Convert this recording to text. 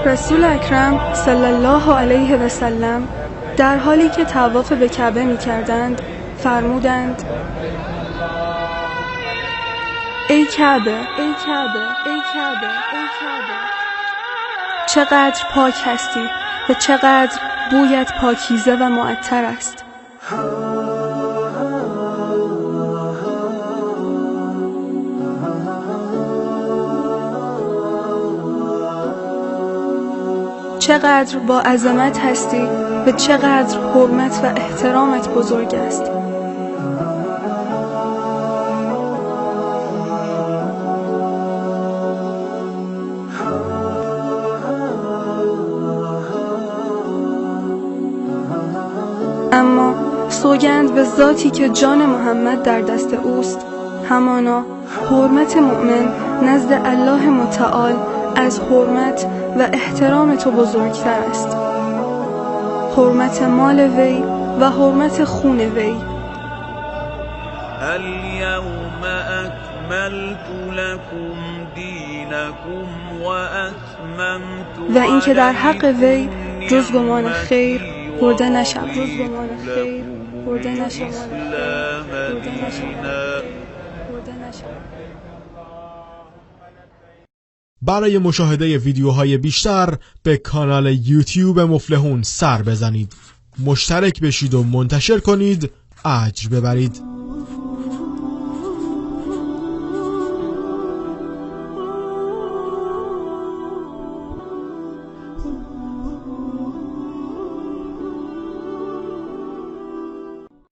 رسول اکرم صلی الله علیه و سلم در حالی که طواف به کعبه می کردند فرمودند: ای کعبه، ای کعبه، ای کعبه، ای کعبه، چقدر پاک هستی و چقدر بویت پاکیزه و معطر است. چقدر با عظمت هستی و چقدر حرمت و احترامت بزرگ است. اما سوگند به ذاتی که جان محمد در دست اوست، همانا حرمت مؤمن نزد الله متعال از حرمت و احترام تو بزرگتر است. حرمت مال وی و حرمت خون وی. اليوم اکملت لکم دینکم و اتممت و اینکه در حق وی جز گمان خیر برده نشود. برای مشاهده ویدیوهای بیشتر به کانال یوتیوب مفلحون سر بزنید، مشترک بشید و منتشر کنید، اجر ببرید.